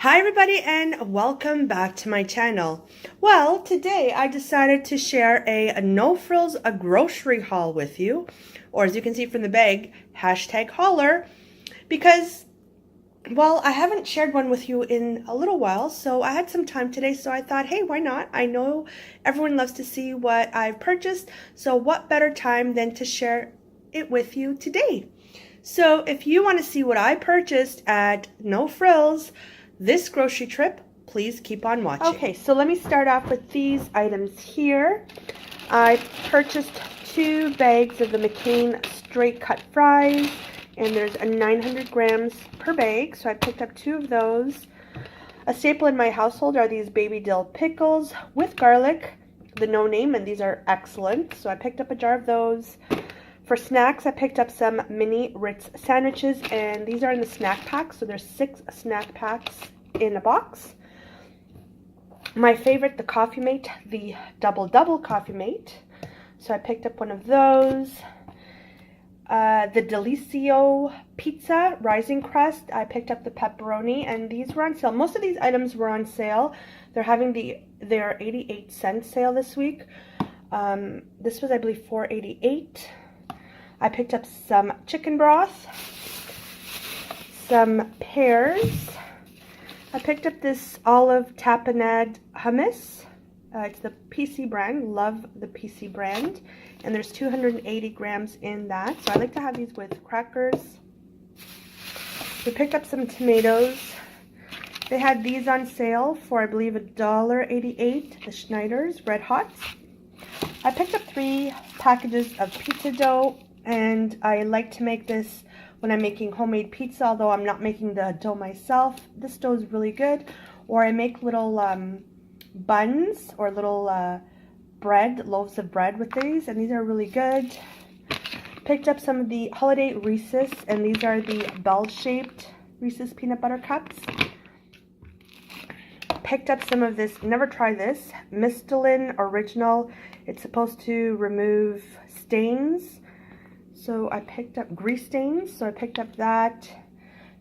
Hi everybody and welcome back to my channel. Well, today I decided to share a no frills grocery haul with you, or as you can see from the bag, hashtag hauler, because, well, I haven't shared one with you in a little while, so I had some time today, so I thought, hey, why not? I know everyone loves to see what I've purchased, so what better time than to share it with you today? So if you want to see what I purchased at No Frills this grocery trip, please keep on watching. Okay, so let me start off with these items here. I purchased 2 bags of the Mccain straight cut fries, and there's a 900 grams per bag, so I picked up 2 of those. A staple in my household are these baby dill pickles with garlic, the no name, and these are excellent, so I picked up a jar of those. For snacks, I picked up some mini Ritz sandwiches, and these are in the snack pack, so there's 6 snack packs in a box. My favorite, the Coffee Mate, the Double Coffee Mate, so I picked up one of those. The Delicio Pizza Rising Crust, I picked up the pepperoni, and these were on sale. Most of these items were on sale. They're having their 88-cent sale this week. This was, I believe, $4.88. I picked up some chicken broth, some pears. I picked up this olive tapenade hummus. It's the PC brand. Love the PC brand. And there's 280 grams in that. So I like to have these with crackers. We picked up some tomatoes. They had these on sale for, I believe, $1.88. The Schneiders, Red Hots. I picked up 3 packages of pizza dough. And I like to make this when I'm making homemade pizza, although I'm not making the dough myself. This dough is really good. Or I make little buns or little loaves of bread with these, and these are really good. Picked up some of the holiday Reese's, and these are the bell-shaped Reese's peanut butter cups. Picked up some of this, never tried this, Mistolin Original. It's supposed to remove stains. So I picked up grease stains, so I picked up that.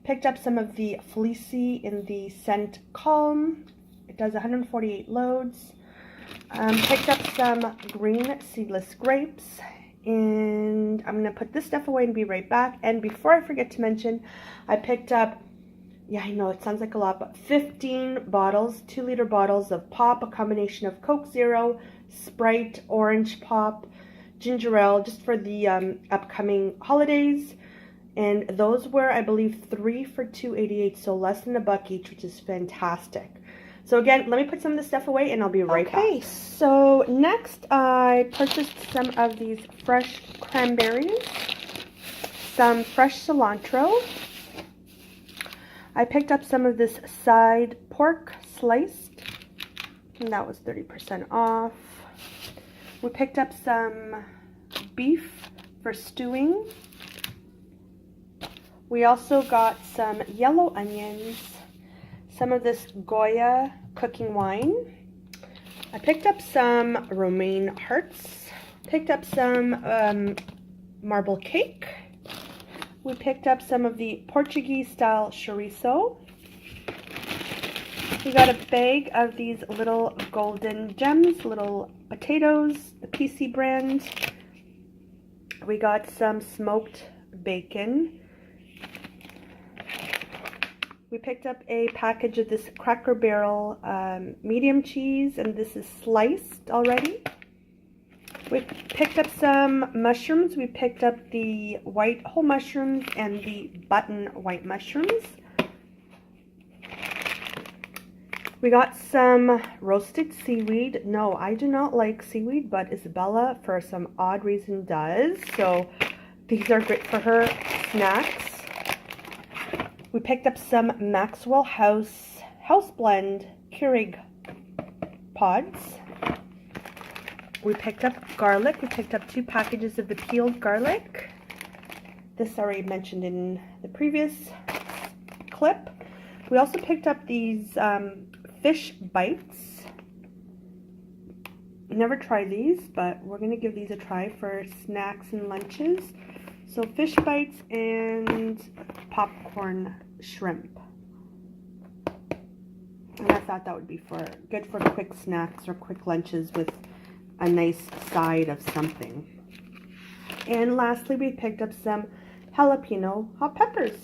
Picked up some of the Fleecy in the scent Calm. It does 148 loads. Picked up some green seedless grapes. And I'm going to put this stuff away and be right back. And before I forget to mention, I picked up, yeah, I know it sounds like a lot, but 15 bottles, 2-liter bottles of pop, a combination of Coke Zero, Sprite, Orange Pop, ginger ale, just for the upcoming holidays. And those were, I believe, 3 for $2.88, so less than $1 each, which is fantastic. So again, let me put some of this stuff away and I'll be right back. Okay, so next I purchased some of these fresh cranberries, some fresh cilantro. I picked up some of this side pork sliced, and that was 30% off. We picked up some beef for stewing. We also got some yellow onions, some of this Goya cooking wine. I picked up some romaine hearts. Picked up some marble cake. We picked up some of the Portuguese style chorizo. We got a bag of these little golden gems, little potatoes, the PC brand. We got some smoked bacon. We picked up a package of this Cracker Barrel medium cheese, and this is sliced already. We picked up some mushrooms. We picked up the white whole mushrooms and the button white mushrooms. We got some roasted seaweed. No, I do not like seaweed, but Isabella, for some odd reason, does. So these are great for her snacks. We picked up some Maxwell House Blend Keurig pods. We picked up garlic. We picked up 2 packages of the peeled garlic. This I already mentioned in the previous clip. We also picked up these fish bites. Never tried these, but we're going to give these a try for snacks and lunches. So fish bites and popcorn shrimp. And I thought that would be good for quick snacks or quick lunches with a nice side of something. And lastly, we picked up some jalapeno hot peppers.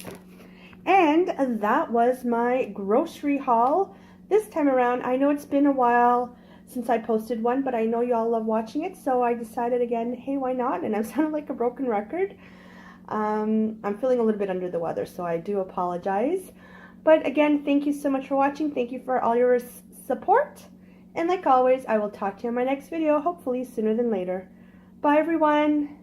And that was my grocery haul this time around. I know it's been a while since I posted one, but I know y'all love watching it, so I decided again, hey, why not? And I'm sounding like a broken record. I'm feeling a little bit under the weather, so I do apologize. But again, thank you so much for watching. Thank you for all your support. And like always, I will talk to you in my next video, hopefully sooner than later. Bye, everyone.